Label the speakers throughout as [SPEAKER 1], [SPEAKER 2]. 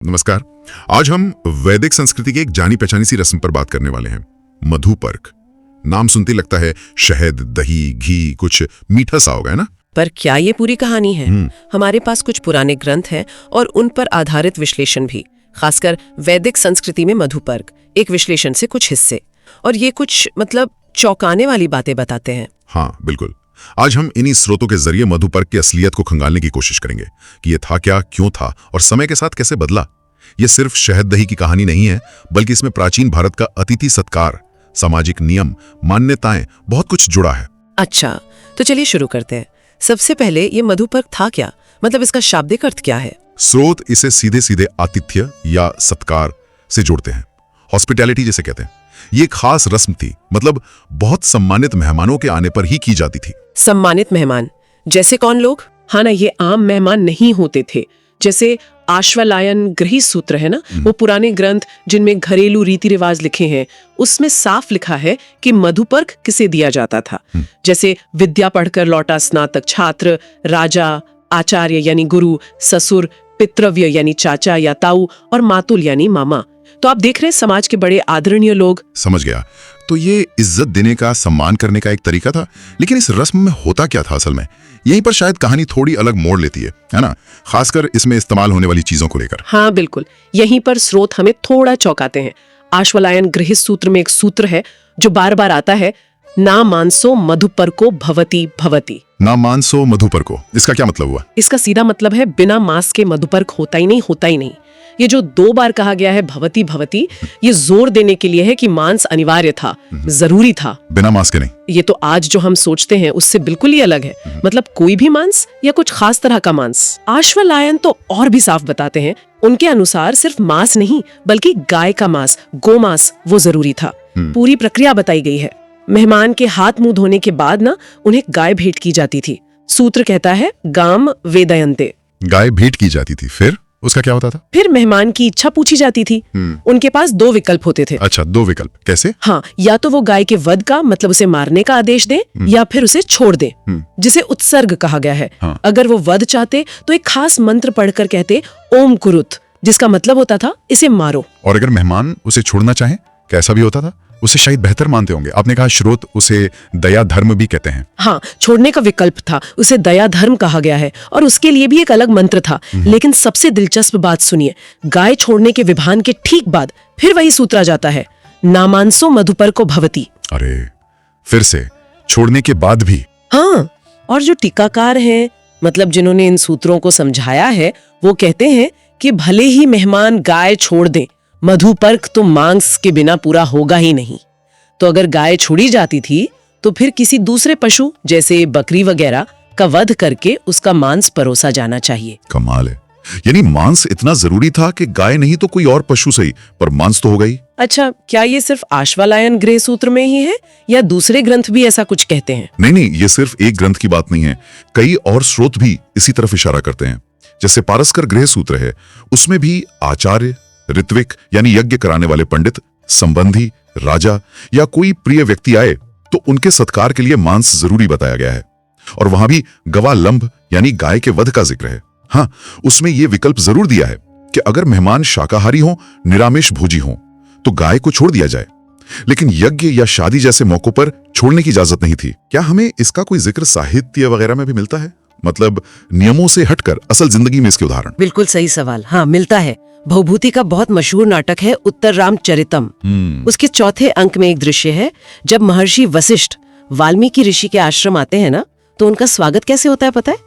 [SPEAKER 1] नमस्कार। आज हम वैदिक संस्कृति की एक जानी पहचानी सी रस्म पर बात करने वाले हैं, मधुपर्क। नाम सुनते लगता है शहद, दही, घी, कुछ मीठा सा होगा, है ना?
[SPEAKER 2] पर क्या ये पूरी कहानी है? हमारे पास कुछ पुराने ग्रंथ हैं और उन पर आधारित विश्लेषण भी, खासकर वैदिक संस्कृति में मधुपर्क एक विश्लेषण से कुछ हिस्से, और ये कुछ चौंकाने वाली बातें बताते हैं।
[SPEAKER 1] हाँ, बिल्कुल। आज हम इन्हीं स्रोतों के जरिए मधुपर्क की असलियत को खंगालने की कोशिश करेंगे कि ये था क्या, क्यों था और समय के साथ कैसे बदला। ये सिर्फ शहद दही की कहानी नहीं है, बल्कि इसमें प्राचीन भारत का अतिथि सत्कार, सामाजिक नियम, मान्यताएं, बहुत कुछ जुड़ा है।
[SPEAKER 2] अच्छा, तो चलिए शुरू करते हैं। सबसे पहले ये मधुपर्क था क्या? इसका शाब्दिक अर्थ क्या है?
[SPEAKER 1] स्रोत इसे सीधे सीधे आतिथ्य या सत्कार से जोड़ते हैं, हॉस्पिटैलिटी जिसे कहते हैं। ये खास रस्म थी, बहुत सम्मानित मेहमानों के आने पर ही की जाती थी।
[SPEAKER 2] सम्मानित मेहमान जैसे कौन लोग? हाँ ना, ये आम मेहमान नहीं होते थे। जैसे आश्वलायन गृही सूत्र है ना, वो पुराने ग्रंथ जिनमें घरेलू रीति रिवाज लिखे हैं, उसमें साफ लिखा है कि मधुपर्क किसे दिया जाता था। जैसे विद्या पढ़कर लौटा स्नातक छात्र, राजा, आचार्य यानी गुरु, ससुर, पितृव्य यानी चाचा या ताऊ, और मातुल यानी मामा। तो आप देख रहे हैं समाज के बड़े आदरणीय लोग।
[SPEAKER 1] समझ गया। तो ये इज्जत देने का, सम्मान करने का एक तरीका था। लेकिन इस रस्म में होता क्या था असल में? यहीं पर शायद कहानी थोड़ी अलग मोड़ लेती है ना? खासकर इसमें इस्तेमाल होने वाली चीजों को लेकर।
[SPEAKER 2] हाँ बिल्कुल, यहीं पर स्रोत हमें थोड़ा चौंकाते हैं। आश्वलायन गृह सूत्र में एक सूत्र है जो बार बार आता है, ना मांसो मधुपर्को भवति भवति।
[SPEAKER 1] ना मांसो मधुपर्को, इसका क्या मतलब हुआ?
[SPEAKER 2] इसका सीधा मतलब है बिना मांस के मधुपर्क होता ही नहीं, होता ही नहीं। ये जो 2 बार कहा गया है भवति भवति, ये जोर देने के लिए है कि मांस अनिवार्य था, जरूरी था,
[SPEAKER 1] बिना मांस के नहीं।
[SPEAKER 2] ये तो आज जो हम सोचते हैं उससे बिल्कुल ही अलग है। कोई भी मांस या कुछ खास तरह का मांस। आश्वलायन तो और भी साफ बताते हैं, उनके अनुसार सिर्फ मांस नहीं बल्कि गाय का मांस, गोमांस, वो जरूरी था। पूरी प्रक्रिया बताई गई है। मेहमान के हाथ मुंह धोने के बाद उन्हें गाय भेंट की जाती थी। सूत्र कहता है गाम वेदयन्ते।
[SPEAKER 1] गाय भेंट की जाती थी, फिर उसका क्या होता था?
[SPEAKER 2] फिर मेहमान की इच्छा पूछी जाती थी। उनके पास 2 विकल्प होते थे।
[SPEAKER 1] अच्छा, 2 विकल्प कैसे?
[SPEAKER 2] हाँ, या तो वो गाय के वध का उसे मारने का आदेश दें, या फिर उसे छोड़ दें, जिसे उत्सर्ग कहा गया है।
[SPEAKER 1] हाँ।
[SPEAKER 2] अगर वो वध चाहते तो एक खास मंत्र पढ़कर कहते ओम कुरुत, जिसका मतलब होता था इसे मारो।
[SPEAKER 1] और अगर मेहमान उसे छोड़ना चाहे, कैसा भी होता था? उसे शायद बेहतर मानते होंगे। आपने कहा स्रोत उसे दया धर्म भी कहते हैं।
[SPEAKER 2] हाँ, छोड़ने का विकल्प था, उसे दया धर्म कहा गया है, और उसके लिए भी एक अलग मंत्र था। लेकिन सबसे दिलचस्प बात सुनिए, गाय छोड़ने के विधान के ठीक बाद फिर वही सूत्र आ जाता है, नामांसो मधुपर्को भवति।
[SPEAKER 1] अरे, फिर से छोड़ने के बाद भी?
[SPEAKER 2] हाँ, और जो टीकाकार हैं, जिन्होंने इन सूत्रों को समझाया है, वो कहते हैं कि भले ही मेहमान गाय छोड़ दें, मधुपर्क तो मांस के बिना पूरा होगा ही नहीं। तो अगर गाय छोड़ी जाती थी तो फिर किसी दूसरे पशु जैसे बकरी वगैरह का वध करके उसका मांस परोसा जाना चाहिए।
[SPEAKER 1] कमाल है। यानी मांस इतना जरूरी था कि गाय नहीं तो कोई और पशु सही, पर मांस तो होगा ही।
[SPEAKER 2] अच्छा, क्या ये सिर्फ आश्वलायन गृह सूत्र में ही है या दूसरे ग्रंथ भी ऐसा कुछ कहते हैं?
[SPEAKER 1] नहीं, ये सिर्फ एक ग्रंथ की बात नहीं है। कई और स्रोत भी इसी तरफ इशारा करते हैं। जैसे पारस्कर गृह सूत्र है, उसमें भी आचार्य, ऋत्विक यानी यज्ञ कराने वाले पंडित, संबंधी, राजा या कोई प्रिय व्यक्ति आए तो उनके सत्कार के लिए मांस जरूरी बताया गया है। और वहां भी गवालंभ यानी गाय के वध का जिक्र है। हाँ, उसमें यह विकल्प जरूर दिया है कि अगर मेहमान शाकाहारी हो, निरामिष भोजी हो, तो गाय को छोड़ दिया जाए। लेकिन यज्ञ या शादी जैसे मौकों पर छोड़ने की इजाजत नहीं थी। क्या हमें इसका कोई जिक्र साहित्य वगैरह में भी मिलता है? नियमों से हटकर असल जिंदगी में इसके उदाहरण?
[SPEAKER 2] बिल्कुल सही सवाल। हाँ, मिलता है। भवभूति का बहुत मशहूर नाटक है उत्तर रामचरितम। उसके 4थे अंक में एक दृश्य है जब महर्षि वशिष्ठ वाल्मीकि ऋषि के आश्रम आते हैं ना, तो उनका स्वागत कैसे होता है पता है?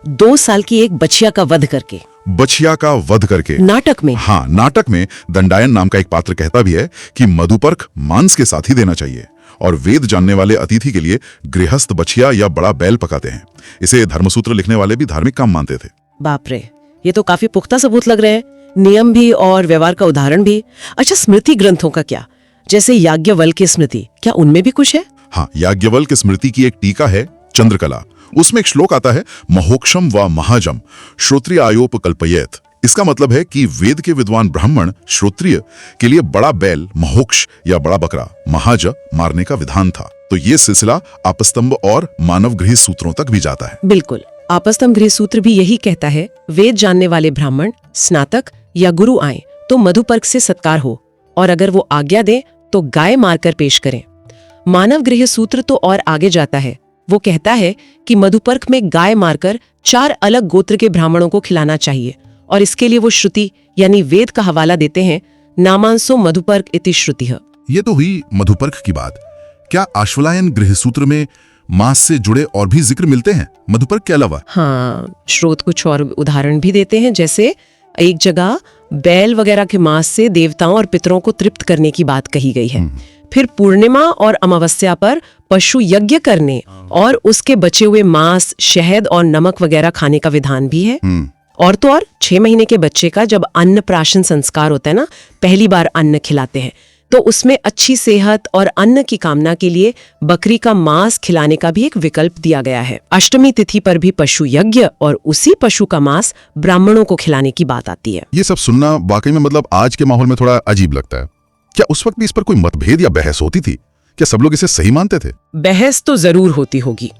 [SPEAKER 2] 2 साल की एक बछिया का वध करके।
[SPEAKER 1] बछिया का वध करके?
[SPEAKER 2] नाटक में।
[SPEAKER 1] हाँ, नाटक में दंडायन नाम का एक पात्र कहता भी है कि मधुपर्क मांस के साथ ही देना चाहिए, और वेद जानने वाले अतिथि के लिए गृहस्थ बछिया या बड़ा बैल पकाते हैं। इसे धर्मसूत्र लिखने वाले भी धार्मिक काम मानते थे।
[SPEAKER 2] बाप रे, ये तो काफी पुख्ता सबूत लग रहे हैं, नियम भी और व्यवहार का उदाहरण भी। अच्छा, स्मृति ग्रंथों का क्या? जैसे याज्ञवल्क्य की स्मृति, क्या उनमें भी कुछ है?
[SPEAKER 1] हाँ, याज्ञवल्क्य स्मृति की एक टीका है चंद्रकला। उसमें एक श्लोक आता है, महोक्षम व महाजम श्रोत्रिय आयोप कल्पयेत। इसका मतलब है कि वेद के विद्वान ब्राह्मण श्रोत्रिय के लिए बड़ा बैल महोक्ष या बड़ा बकरा महाज मारने का विधान था। तो ये सिलसिला आपस्तंभ और मानव गृह सूत्रों तक भी जाता है।
[SPEAKER 2] बिल्कुल, आपस्तंभ गृह सूत्र भी यही कहता है, वेद जानने वाले ब्राह्मण, स्नातक, या गुरु आए तो मधुपर्क से सत्कार हो, और अगर वो आज्ञा दे तो गाय मारकर पेश करें। मानव गृह सूत्र तो और आगे जाता है। वो कहता है कि मधुपर्क में गाय मारकर 4 अलग गोत्र के ब्राह्मणों को खिलाना चाहिए, और इसके लिए वो श्रुति यानी वेद का हवाला देते हैं, नामांसो मधुपर्क इति श्रुतिः।
[SPEAKER 3] ये तो हुई मधुपर्क की बात। क्या आश्वलायन गृह सूत्र में मांस से जुड़े और भी जिक्र मिलते हैं मधुपर्क के अलावा?
[SPEAKER 2] हाँ, स्रोत कुछ और उदाहरण भी देते हैं। जैसे एक जगह बैल वगैरह के मांस से देवताओं और पितरों को तृप्त करने की बात कही गई है। फिर पूर्णिमा और अमावस्या पर पशु यज्ञ करने और उसके बचे हुए मांस, शहद और नमक वगैरह खाने का विधान भी है। और तो और 6 महीने के बच्चे का जब अन्नप्राशन संस्कार होता है ना, पहली बार अन्न खिलाते हैं, तो उसमें अच्छी सेहत और अन्न की कामना के लिए बकरी का मांस खिलाने का भी एक विकल्प दिया गया है। अष्टमी तिथि पर भी पशु यज्ञ और उसी पशु का मांस ब्राह्मणों को खिलाने की बात आती है।
[SPEAKER 3] ये सब सुनना वाकई में मतलब आज के माहौल में थोड़ा अजीब लगता है। क्या उस वक्त भी इस पर कोई मतभेद या बहस होती थी? क्या सब लोग इसे सही मानते थे?
[SPEAKER 2] बहस तो जरूर होती होगी।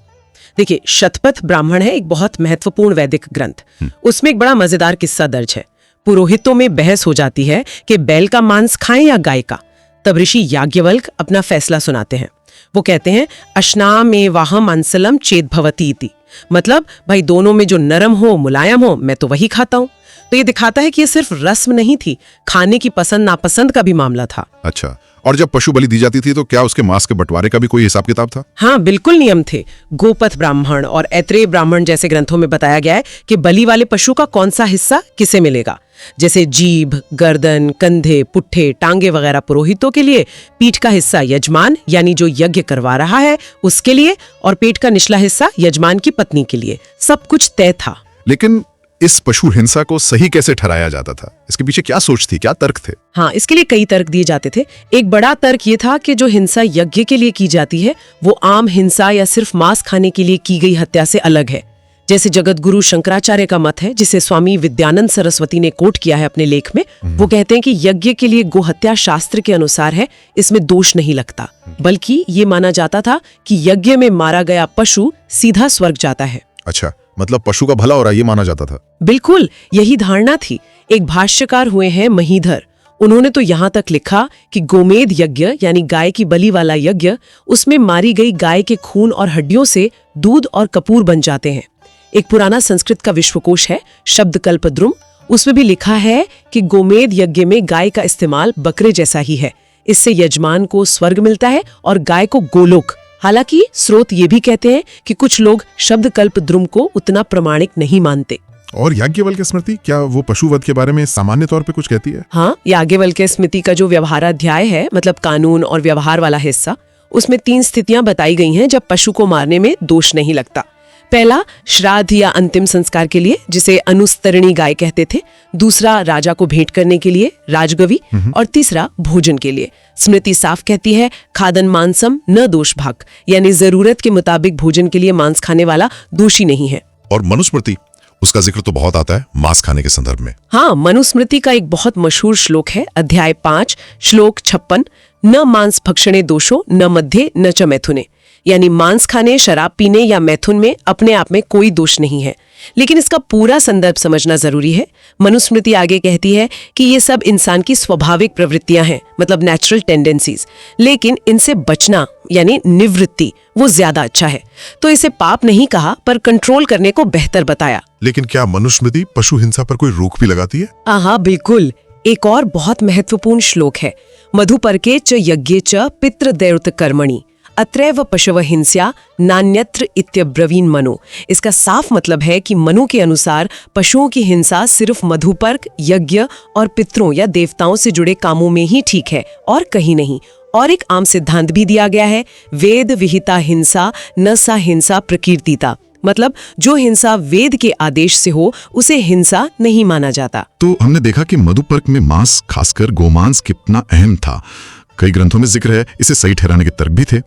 [SPEAKER 2] देखिए, शतपथ ब्राह्मण है एक बहुत महत्वपूर्ण वैदिक ग्रंथ। उसमें एक बड़ा मजेदार किस्सा दर्ज है। पुरोहितों में बहस हो जाती है कि बैल का मांस खाएं या गाय का। तब ऋषि याज्ञवल्क अपना फैसला सुनाते हैं। वो कहते हैं, अश्नामेवाहम अंसलम चेद भवति इति, मतलब भाई दोनों में जो नरम हो, मुलायम हो, मैं तो वही खाता हूँ। तो ये दिखाता है कि ये सिर्फ रस्म नहीं थी, खाने की पसंद नापसंद का भी मामला था।
[SPEAKER 3] अच्छा, और जब पशु बलि दी जाती थी तो क्या उसके मांस के बंटवारे का भी कोई हिसाब किताब था?
[SPEAKER 2] हाँ, बिल्कुल नियम थे। गोपथ ब्राह्मण और ऐत्रेय ब्राह्मण जैसे ग्रंथों में बताया गया है कि बलि वाले पशु का कौन सा हिस्सा किसे मिलेगा। जैसे जीभ, गर्दन, कंधे, पुट्ठे, टांगे वगैरह पुरोहितों के लिए, पीठ का हिस्सा यजमान यानी जो यज्ञ करवा रहा है उसके लिए, और पेट का निचला हिस्सा यजमान की पत्नी के लिए। सब कुछ तय था।
[SPEAKER 3] लेकिन इस पशु हिंसा को सही कैसे ठहराया जाता था? इसके पीछे क्या सोच थी, क्या तर्क थे?
[SPEAKER 2] हाँ, इसके लिए कई तर्क दिए जाते थे। एक बड़ा तर्क ये था कि जो हिंसा यज्ञ के लिए की जाती है वो आम हिंसा या सिर्फ मांस खाने के लिए की गई हत्या से अलग है। जैसे जगत गुरु शंकराचार्य का मत है, जिसे स्वामी विद्यानंद सरस्वती ने कोट किया है अपने लेख में। वो कहते हैं कि यज्ञ के लिए गोहत्या शास्त्र के अनुसार है, इसमें दोष नहीं लगता, बल्कि ये माना जाता था कि यज्ञ में मारा गया पशु सीधा स्वर्ग जाता है।
[SPEAKER 3] अच्छा, मतलब पशु का भला हो रहा है ये माना जाता था?
[SPEAKER 2] बिल्कुल, यही धारणा थी। एक भाष्यकार हुए हैं महीधर, उन्होंने तो यहाँ तक लिखा कि गोमेद यज्ञ यानी गाय की बलि वाला यज्ञ, उसमें मारी गई गाय के खून और हड्डियों से दूध और कपूर बन जाते हैं। एक पुराना संस्कृत का विश्वकोश है शब्दकल्पद्रुम, उसमें भी लिखा है कि गोमेद यज्ञ में गाय का इस्तेमाल बकरे जैसा ही है। इससे यजमान को स्वर्ग मिलता है और गाय को गोलोक। हालांकि स्रोत ये भी कहते हैं कि कुछ लोग शब्दकल्पद्रुम को उतना प्रमाणिक नहीं मानते।
[SPEAKER 3] और याज्ञवल्क्य स्मृति, क्या वो पशुवध के बारे में सामान्य तौर पे कुछ कहती है?
[SPEAKER 2] हाँ, याज्ञवल्क्य स्मृति का जो व्यवहाराध्याय है, मतलब कानून और व्यवहार वाला हिस्सा, उसमें 3 स्थितियां बताई गई हैं जब पशु को मारने में दोष नहीं लगता। पहला, श्राद्ध या अंतिम संस्कार के लिए, जिसे अनुस्तरणी गाय कहते थे। दूसरा, राजा को भेंट करने के लिए, राजगवी। और तीसरा, भोजन के लिए। स्मृति साफ कहती है, खादन मांसम न दोष भाग, यानी जरूरत के मुताबिक भोजन के लिए मांस खाने वाला दोषी नहीं है।
[SPEAKER 3] और मनुस्मृति, उसका जिक्र तो बहुत आता है मांस खाने के संदर्भ में।
[SPEAKER 2] हाँ, मनुस्मृति का एक बहुत मशहूर श्लोक है, अध्याय 5 श्लोक 56, न मांस भक्षणे दोषो न मध्य न च मैथुने, यानी मांस खाने, शराब पीने या मैथुन में अपने आप में कोई दोष नहीं है। लेकिन इसका पूरा संदर्भ समझना जरूरी है। मनुस्मृति आगे कहती है कि ये सब इंसान की स्वाभाविक प्रवृत्तियां हैं, मतलब नेचुरल टेंडेंसीज, लेकिन इनसे बचना यानी निवृत्ति वो ज्यादा अच्छा है। तो इसे पाप नहीं कहा, पर कंट्रोल करने को बेहतर बताया।
[SPEAKER 3] लेकिन क्या मनुस्मृति पशु हिंसा पर कोई रोक भी लगाती है?
[SPEAKER 2] हाँ, बिल्कुल। एक और बहुत महत्वपूर्ण श्लोक है, मधुपर्के च यज्ञे च पितृदैवत कर्मणि अत्रैव पशव हिंसा नान्यत्र इत्यब्रवीन मनु। इसका साफ मतलब है कि मनु के अनुसार पशुओं की हिंसा सिर्फ मधुपर्क, यज्ञ और पितरों या देवताओं से जुड़े कामों में ही ठीक है और कहीं नहीं। और एक आम सिद्धांत भी दिया गया है, वेद विहिता हिंसा न सा हिंसा प्रकीर्तिता, मतलब जो हिंसा वेद के आदेश से हो उसे हिंसा नहीं माना जाता।
[SPEAKER 3] तो हमने देखा कि मधुपर्क में मांस, खासकर गोमांस, कितना अहम था। कई ग्रंथों में जिक्र है, इसे सही ठहराने के तर्क भी थे।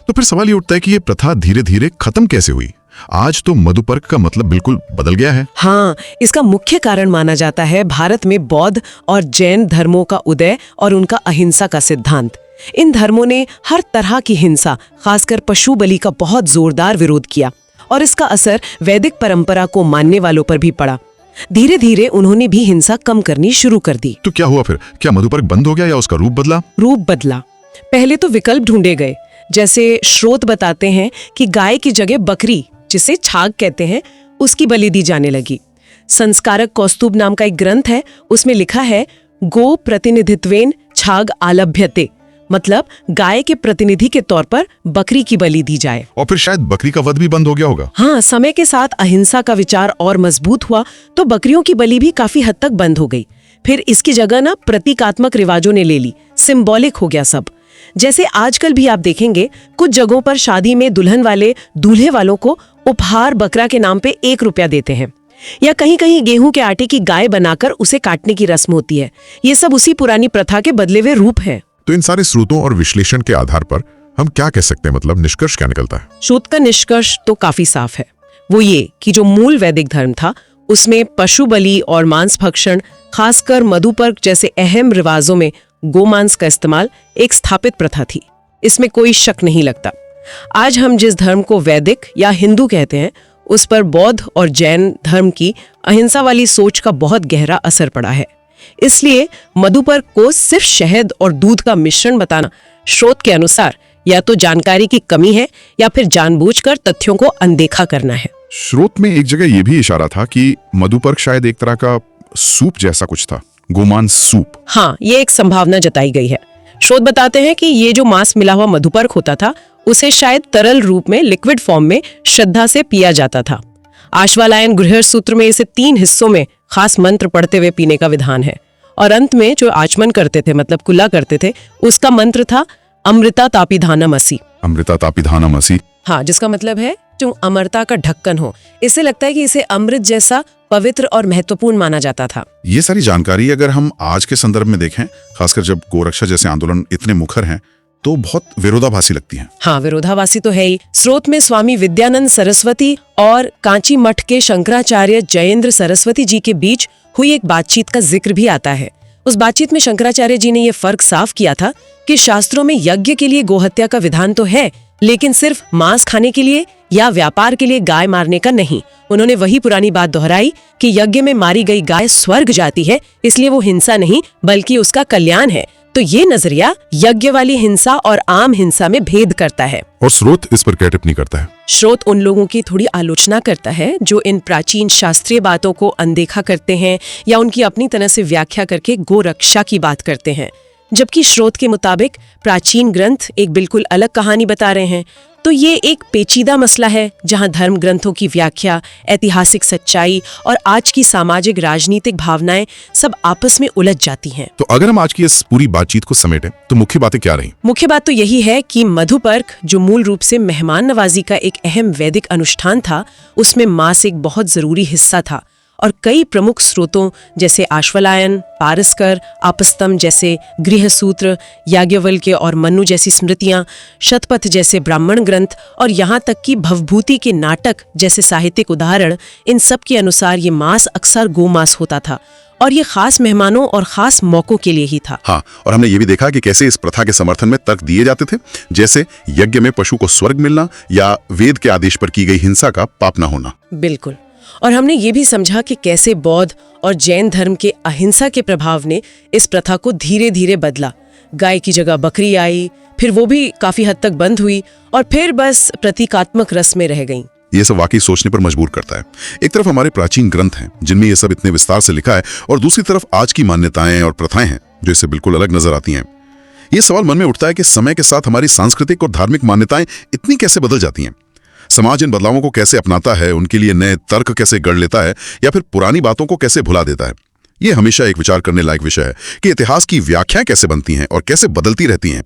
[SPEAKER 3] तो फिर सवाल ये उठता है कि ये प्रथा धीरे धीरे खत्म कैसे हुई? आज तो मधुपर्क का मतलब बिल्कुल बदल गया है।
[SPEAKER 2] हाँ, इसका मुख्य कारण माना जाता है भारत में बौद्ध और जैन धर्मों का उदय और उनका अहिंसा का सिद्धांत। इन धर्मों ने हर तरह की हिंसा, खासकर पशु बलि का बहुत जोरदार विरोध किया, और इसका असर वैदिक परंपरा को मानने वालों पर भी पड़ा। धीरे धीरे उन्होंने भी हिंसा कम करनी शुरू कर दी।
[SPEAKER 3] तो क्या हुआ फिर? क्या मधुपर्क बंद हो गया या उसका रूप बदला?
[SPEAKER 2] रूप बदला। पहले तो विकल्प ढूंढे गए, जैसे स्रोत बताते हैं कि गाय की जगह बकरी, जिसे छाग कहते हैं, उसकी बलि दी जाने लगी। संस्कारक कौस्तुभ नाम का एक ग्रंथ है, उसमें लिखा है गो प्रतिनिधित्वेन छाग आलभ्यते, मतलब गाय के प्रतिनिधि के तौर पर बकरी की बलि दी जाए।
[SPEAKER 3] और फिर शायद बकरी का वध भी बंद हो गया होगा।
[SPEAKER 2] हाँ, समय के साथ अहिंसा का विचार और मजबूत हुआ तो बकरियों की बलि भी काफी हद तक बंद हो गई। फिर इसकी जगह ना प्रतीकात्मक रिवाजों ने ले ली, सिंबॉलिक हो गया सब। जैसे आजकल भी आप देखेंगे कुछ जगहों पर शादी में दुल्हन वाले दूल्हे वालों को उपहार बकरा के नाम पे 1 रुपया देते हैं, या कहीं कहीं गेहूं के आटे की गाय बनाकर उसे काटने की रस्म होती है। ये सब उसी पुरानी प्रथा के बदले हुए रूप हैं।
[SPEAKER 3] तो इन सारे स्रोतों और विश्लेषण के आधार पर हम क्या कह सकते हैं, मतलब निष्कर्ष क्या निकलता है?
[SPEAKER 2] शोध का निष्कर्ष तो काफी साफ है। वो ये कि जो मूल वैदिक धर्म था उसमें पशु बलि और मांस भक्षण, खासकर मधुपर्क जैसे अहम रिवाजों में गोमांस का इस्तेमाल एक स्थापित प्रथा थी। इसमें कोई शक नहीं लगता। आज हम जिस धर्म को वैदिक या हिंदू कहते हैं, उस पर बौद्ध और जैन धर्म की अहिंसा वाली सोच का बहुत गहरा असर पड़ा है। इसलिए मधुपर्क को सिर्फ शहद और दूध का मिश्रण बताना स्रोत के अनुसार या तो जानकारी की कमी है या फिर जानबूझकर तथ्यों को अनदेखा करना है।
[SPEAKER 3] स्रोत में एक जगह यह भी इशारा था कि मधुपर्क शायद एक तरह का सूप जैसा कुछ था, गोमांस सूप।
[SPEAKER 2] हाँ, ये एक संभावना जताई गई है। स्रोत बताते हैं कि ये जो मांस मिला हुआ मधुपर्क होता था, उसे शायद तरल रूप में, लिक्विड फॉर्म में श्रद्धा से पिया जाता था। आश्वालायन गृह सूत्र में इसे 3 हिस्सों में खास मंत्र पढ़ते हुए पीने का विधान है, और अंत में जो आचमन करते थे, मतलब कुल्ला करते थे, उसका मंत्र था अमृता तापिधानमसि।
[SPEAKER 3] अमृता तापिधानमसि,
[SPEAKER 2] हाँ, जिसका मतलब है जो अमरता का ढक्कन हो। इससे लगता है कि इसे अमृत जैसा पवित्र और महत्वपूर्ण माना जाता था।
[SPEAKER 1] ये सारी जानकारी अगर हम आज के संदर्भ में देखें, खासकर जब गोरक्षा जैसे आंदोलन इतने मुखर हैं, तो बहुत विरोधाभासी लगती हैं।
[SPEAKER 2] हाँ, विरोधाभासी तो है ही। स्रोत में स्वामी विद्यानंद सरस्वती और कांची मठ के शंकराचार्य जयेंद्र सरस्वती जी के बीच हुई एक बातचीत का जिक्र भी आता है। उस बातचीत में शंकराचार्य जी ने यह फर्क साफ किया था कि शास्त्रों में यज्ञ के लिए गोहत्या का विधान तो है, लेकिन सिर्फ मांस खाने के लिए या व्यापार के लिए गाय मारने का नहीं। उन्होंने वही पुरानी बात दोहराई कि यज्ञ में मारी गई गाय स्वर्ग जाती है, इसलिए वो हिंसा नहीं बल्कि उसका कल्याण है। तो ये नजरिया यज्ञ वाली हिंसा और आम हिंसा में भेद करता है।
[SPEAKER 3] और स्रोत इस पर क्या टिप्पणी करता है?
[SPEAKER 2] स्रोत उन लोगों की थोड़ी आलोचना करता है जो इन प्राचीन शास्त्रीय बातों को अनदेखा करते हैं या उनकी अपनी तरह से व्याख्या करके गोरक्षा की बात करते हैं, जबकि स्रोत के मुताबिक प्राचीन ग्रंथ एक बिल्कुल अलग कहानी बता रहे हैं। तो ये एक पेचीदा मसला है जहां धर्म ग्रंथों की व्याख्या, ऐतिहासिक सच्चाई और आज की सामाजिक राजनीतिक भावनाएं सब आपस में उलझ जाती हैं।
[SPEAKER 3] तो अगर हम आज की इस पूरी बातचीत को समेटें तो मुख्य बातें क्या रही?
[SPEAKER 2] मुख्य बात तो यही है कि मधुपर्क, जो मूल रूप से मेहमान नवाजी का एक अहम वैदिक अनुष्ठान था, उसमें मांस एक बहुत जरूरी हिस्सा था, और कई प्रमुख स्रोतों जैसे आश्वलायन, पारस्कर, आपस्तम जैसे गृह सूत्र, याज्ञवल्क्य और मनु जैसी स्मृतियां, शतपथ जैसे ब्राह्मण ग्रंथ और यहाँ तक कि भवभूति के नाटक जैसे साहित्यिक उदाहरण, इन सब के अनुसार ये मांस अक्सर गोमांस होता था और ये खास मेहमानों और खास मौकों के लिए ही था।
[SPEAKER 1] हाँ, और हमने ये भी देखा कि कैसे इस प्रथा के समर्थन में तर्क दिए जाते थे, जैसे यज्ञ में पशु को स्वर्ग मिलना या वेद के आदेश पर की गई हिंसा का पाप न होना।
[SPEAKER 2] बिल्कुल। और हमने ये भी समझा कि कैसे बौद्ध और जैन धर्म के अहिंसा के प्रभाव ने इस प्रथा को धीरे धीरे बदला। गाय की जगह बकरी आई, फिर वो भी काफी हद तक बंद हुई और फिर बस प्रतीकात्मक रस में रह गई।
[SPEAKER 1] ये सब वाकई सोचने पर मजबूर करता है। एक तरफ हमारे प्राचीन ग्रंथ हैं जिनमें ये सब इतने विस्तार से लिखा है, और दूसरी तरफ आज की मान्यताएं और प्रथाएं हैं जो इससे बिल्कुल अलग नजर आती हैं। ये सवाल मन में उठता है कि समय के साथ हमारी सांस्कृतिक और धार्मिक मान्यताएं इतनी कैसे बदल जाती हैं। समाज इन बदलावों को कैसे अपनाता है, उनके लिए नए तर्क कैसे गढ़ लेता है, या फिर पुरानी बातों को कैसे भुला देता है। ये हमेशा एक विचार करने लायक विषय है कि इतिहास की व्याख्याएं कैसे बनती हैं और कैसे बदलती रहती हैं।